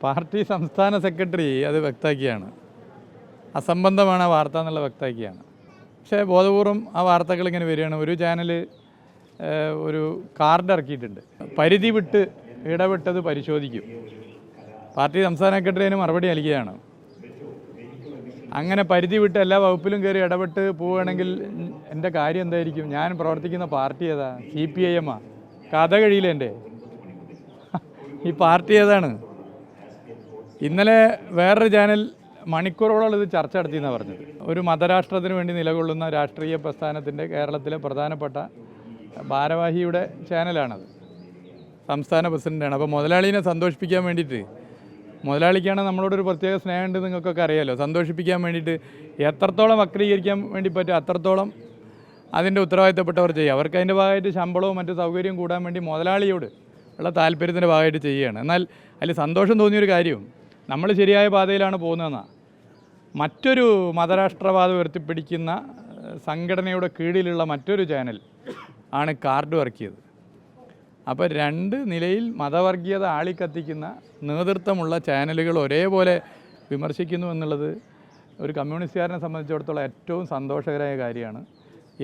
Party സംസ്ഥാന secretary അത് വ്യക്തമാക്കിയാണ്. അസംബന്ധമാണ് ആ വാർത്ത എന്നുള്ള വ്യക്തമാക്കിയാണ്. പക്ഷേ ബോധപൂർവം ആ വാർത്തകൾ ഇങ്ങനെ വരികയാണ്. ഒരു ചാനൽ ഒരു കാർഡ് ഇറക്കിയിട്ടുണ്ട്, പരിധി വിട്ട് ഇടപെട്ടത് പരിശോധിക്കും. പാർട്ടി സംസ്ഥാന സെക്രട്ടറി അതിന് മറുപടി നൽകുകയാണ്. അങ്ങനെ പരിധി വിട്ട് എല്ലാ വകുപ്പിലും കയറി ഇടപെട്ട് പോവുകയാണെങ്കിൽ എൻ്റെ കാര്യം എന്തായിരിക്കും? ഞാൻ പ്രവർത്തിക്കുന്ന പാർട്ടി ഏതാ? CPIM ആ? കഥ കഴിയില്ല എൻ്റെ. ഈ പാർട്ടി ഏതാണ്? ഇന്നലെ വേറൊരു ചാനൽ മണിക്കൂറോളം ഇത് ചർച്ച നടത്തിയെന്നാണ് പറഞ്ഞത്. ഒരു മതരാഷ്ട്രത്തിന് വേണ്ടി നിലകൊള്ളുന്ന രാഷ്ട്രീയ പ്രസ്ഥാനത്തിൻ്റെ കേരളത്തിലെ പ്രധാനപ്പെട്ട ഭാരവാഹിയുടെ ചാനലാണത്. സംസ്ഥാന പ്രസിഡൻ്റാണ്. അപ്പോൾ മുതലാളിനെ സന്തോഷിപ്പിക്കാൻ വേണ്ടിയിട്ട്, മുതലാളിക്കാണ് നമ്മളോടൊരു പ്രത്യേക സ്നേഹമുണ്ട്, നിങ്ങൾക്കൊക്കെ അറിയാമല്ലോ. സന്തോഷിപ്പിക്കാൻ വേണ്ടിയിട്ട് എത്രത്തോളം വക്രീകരിക്കാൻ വേണ്ടി പറ്റും അത്രത്തോളം അതിൻ്റെ ഉത്തരവാദിത്തപ്പെട്ടവർ ചെയ്യുക. അവർക്ക് അതിൻ്റെ ഭാഗമായിട്ട് ശമ്പളവും മറ്റു സൗകര്യവും കൂടാൻ വേണ്ടി മുതലാളിയോട് ഉള്ള താല്പര്യത്തിൻ്റെ ഭാഗമായിട്ട് ചെയ്യുകയാണ്. എന്നാൽ അതിൽ സന്തോഷം തോന്നിയൊരു കാര്യവും നമ്മൾ ശരിയായ പാതയിലാണ് പോകുന്നതെന്നാണ്. മറ്റൊരു മതരാഷ്ട്രവാദം ഉയർത്തിപ്പിടിക്കുന്ന സംഘടനയുടെ കീഴിലുള്ള മറ്റൊരു ചാനൽ ആണ് കാർഡ് ഇറക്കിയത്. അപ്പോൾ രണ്ട് നിലയിൽ മതവർഗീയത ആളിക്കത്തിക്കുന്ന നേതൃത്വമുള്ള ചാനലുകൾ ഒരേപോലെ വിമർശിക്കുന്നു എന്നുള്ളത് ഒരു കമ്മ്യൂണിസ്റ്റുകാരനെ സംബന്ധിച്ചിടത്തോളം ഏറ്റവും സന്തോഷകരമായ കാര്യമാണ്.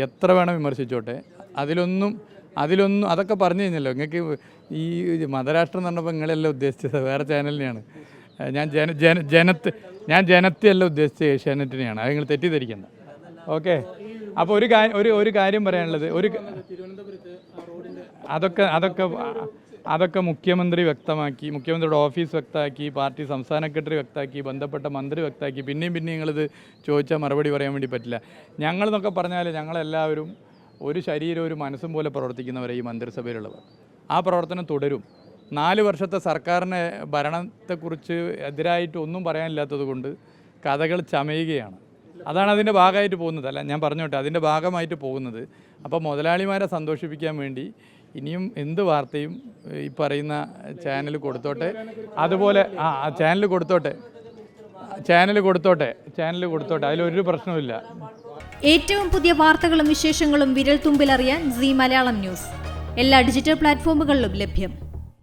എത്ര വേണം വിമർശിച്ചോട്ടെ, അതിലൊന്നും അതൊക്കെ പറഞ്ഞു കഴിഞ്ഞല്ലോ. നിങ്ങൾക്ക് ഈ മതരാഷ്ട്രം എന്ന് പറഞ്ഞപ്പോൾ നിങ്ങളെല്ലാം ഉദ്ദേശിച്ചത് വേറെ ചാനലിനെയാണ്. ഞാൻ ജനത്തെയല്ല ഉദ്ദേശിച്ചത്, ഏഷ്യാനെറ്റിനെയാണ്. അത് നിങ്ങൾ തെറ്റിദ്ധരിക്കേണ്ട. ഓക്കെ. അപ്പോൾ ഒരു കാര്യം പറയാനുള്ളത്, അതൊക്കെ മുഖ്യമന്ത്രി വ്യക്തമാക്കി, മുഖ്യമന്ത്രിയുടെ ഓഫീസ് വ്യക്തമാക്കി, പാർട്ടി സംസ്ഥാന സെക്രട്ടറി വ്യക്തമാക്കി, ബന്ധപ്പെട്ട മന്ത്രി വ്യക്തമാക്കി. പിന്നെയും നിങ്ങളിത് ചോദിച്ചാൽ മറുപടി പറയാൻ വേണ്ടി പറ്റില്ല. ഞങ്ങളെന്നൊക്കെ പറഞ്ഞാൽ ഞങ്ങളെല്ലാവരും ഒരു ശരീരം ഒരു മനസ്സും പോലെ പ്രവർത്തിക്കുന്നവരെ ഈ മന്ത്രിസഭയിലുള്ളവർ. ആ പ്രവർത്തനം തുടരും. 4 വർഷത്തെ സർക്കാരിൻ്റെ ഭരണത്തെക്കുറിച്ച് എതിരായിട്ട് ഒന്നും പറയാനില്ലാത്തത് കൊണ്ട് കഥകൾ ചമയുകയാണ്. അതാണ് അതിൻ്റെ ഭാഗമായിട്ട് പോകുന്നത്. അല്ല, ഞാൻ പറഞ്ഞോട്ടെ, അതിൻ്റെ ഭാഗമായിട്ട് പോകുന്നത്. അപ്പോൾ മുതലാളിമാരെ സന്തോഷിപ്പിക്കാൻ വേണ്ടി ഇനിയും എന്ത് വാർത്തയും ഈ പറയുന്ന ചാനൽ കൊടുത്തോട്ടെ. അതുപോലെ ചാനൽ കൊടുത്തോട്ടെ, അതിലൊരു പ്രശ്നവുമില്ല. ഏറ്റവും പുതിയ വാർത്തകളും വിശേഷങ്ങളും വിരൽ തുമ്പിലറിയാൻ സീ മലയാളം ന്യൂസ് എല്ലാ ഡിജിറ്റൽ പ്ലാറ്റ്ഫോമുകളിലും ലഭ്യം.